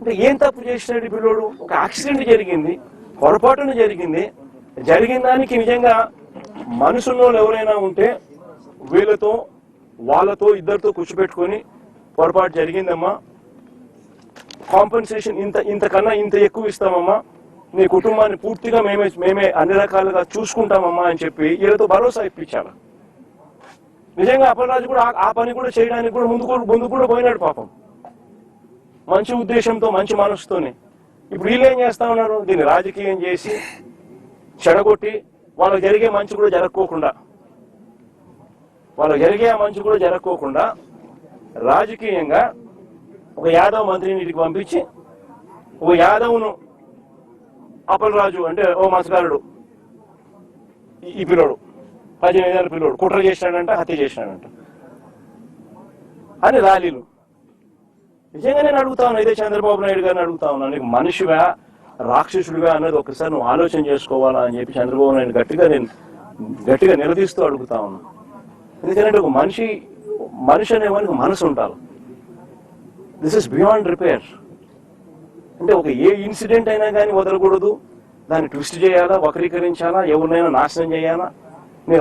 అంటే ఏం తప్పు చేసినాడు పిల్లోడు? ఒక యాక్సిడెంట్ జరిగింది, పొరపాటున జరిగింది. జరిగిన దానికి నిజంగా మనుషుల్లో ఎవరైనా ఉంటే వీళ్ళతో వాళ్ళతో ఇద్దరితో కూర్చోబెట్టుకొని పొరపాటు జరిగిందమ్మా, కాంపెన్సేషన్ ఇంతకన్నా ఇంత ఎక్కువ ఇస్తామమ్మా, నీ కుటుంబాన్ని పూర్తిగా మేమే అన్ని రకాలుగా చూసుకుంటామమ్మా అని చెప్పి వీళ్ళతో భరోసా ఇప్పించాలి. నిజంగా అప్పలరాజు కూడా ఆ పని కూడా చేయడానికి కూడా ముందు కూడా పోయినాడు పాపం, మంచి ఉద్దేశంతో మంచి మనసుతోనే. ఇప్పుడు వీళ్ళు ఏం చేస్తా ఉన్నారు? దీన్ని రాజకీయం చేసి చెడగొట్టి వాళ్ళకి జరిగే మంచి కూడా జరగకోకుండా రాజకీయంగా ఒక యాదవ్ మంత్రిని ఇంటికి పంపించి ఒక యాదవ్ను అప్పలరాజు అంటే ఓ మత్స్యకారుడు ఈ పిల్లోడు 18 ఏళ్ళ పిల్లోడు కుట్ర చేసినాడంట, హత్య చేసినాడంట అని ర్యాలీలు. నిజంగా నేను అడుగుతా ఉన్నా, ఇదే చంద్రబాబు నాయుడు గారిని అడుగుతా ఉన్నా, నీకు మనిషిగా రాక్షసుడిగా అన్నది ఒకసారి నువ్వు ఆలోచన చేసుకోవాలా అని చెప్పి చంద్రబాబు నాయుడు గట్టిగా నిలదీస్తూ అడుగుతా ఉన్నా. ఎందుకంటే ఒక మనిషి అనేవానికి మనసు ఉండాలి. This is beyond repair. అంటే ఒక ఏ ఇన్సిడెంట్ అయినా కానీ వదలకూడదు, దాన్ని ట్విస్ట్ చేయాలా, వక్రీకరించాలా, ఎవరినైనా నాశనం చేయాలా, నీ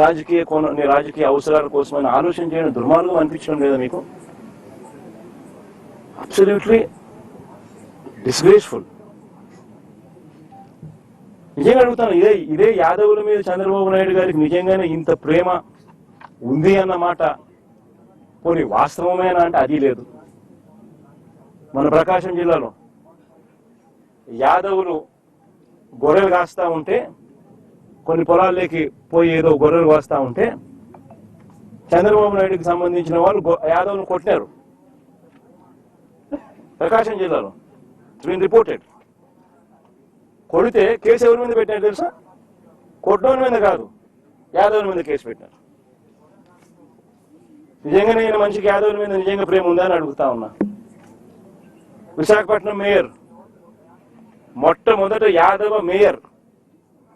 రాజకీయ అవసరాల కోసమైనా ఆలోచన చేయడం దుర్మార్గం అనిపించడం లేదా మీకు? Absolutely disgraceful. నిజంగా అడుగుతాను, ఇదే యాదవుల మీద చంద్రబాబు నాయుడు గారికి నిజంగానే ఇంత ప్రేమ ఉంది అన్నమాట కొన్ని వాస్తవమేనా అంటే అది లేదు. మన ప్రకాశం జిల్లాలో యాదవులు గొర్రెలు కాస్తా ఉంటే, కొన్ని పొలాల్లోకి పోయి ఏదో గొర్రెలు కాస్తా ఉంటే చంద్రబాబు నాయుడుకి సంబంధించిన వాళ్ళు యాదవులను కొట్టినారు ప్రకాశం జిల్లాలో. It's been reported. కొడితే కేసు ఎవరి మీద పెట్టినారు తెలుసా? కొట్టడం మీద కాదు, యాదవుల మీద కేసు పెట్టినారు. నిజంగా నేను మనిషికి యాదవుల మీద నిజంగా ప్రేమ ఉందా అని అడుగుతా ఉన్నా. విశాఖపట్నం మేయర్, మొట్టమొదట యాదవ మేయర్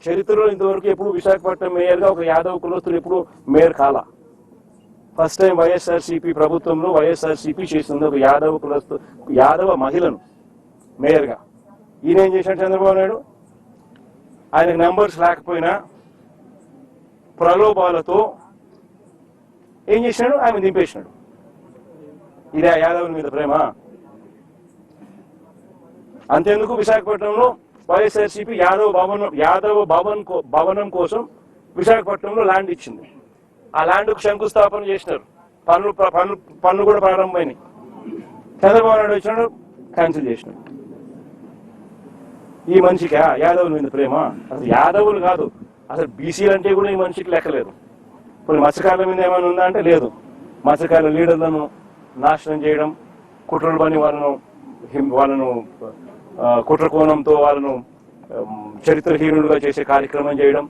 చరిత్రలో ఇంతవరకు ఎప్పుడు విశాఖపట్నం మేయర్గా ఒక యాదవ కులస్తులు ఎప్పుడు మేయర్ కాలా. ఫస్ట్ టైం వైఎస్ఆర్సీపీ ప్రభుత్వంలో వైఎస్ఆర్సీపీ చేసింది ఒక యాదవ మహిళను మేయర్గా. ఈయన ఏం చేశాడు చంద్రబాబు నాయుడు? ఆయన నెంబర్స్ లేకపోయినా ప్రలోభాలతో ఏం చేసినాడు? ఆమె దింపేసినాడు. ఇదే యాదవుల మీద ప్రేమ? అంతేందుకు విశాఖపట్నంలో వైఎస్ఆర్సీపీ యాదవ భవనం కోసం విశాఖపట్నంలో ల్యాండ్ ఇచ్చింది. ఆ ల్యాండ్కు శంకుస్థాపన చేసినారు, పనులు కూడా ప్రారంభమైనాయి. చంద్రబాబు నాయుడు వచ్చినాడు, క్యాన్సిల్ చేసినాడు. ఈ మనిషికి యాదవుల మీద ప్రేమ? అసలు యాదవులు కాదు, అసలు బీసీలు అంటే కూడా ఈ మనిషికి లెక్కలేదు. కొన్ని మత్స్యకారుల మీద ఏమైనా ఉందా అంటే లేదు. మత్స్యకారుల లీడర్లను నాశనం చేయడం, కుట్రలు పని వాళ్ళను కుట్ర కోణంతో వాళ్ళను చరిత్రహీనులుగా చేసే కార్యక్రమం చేయడం,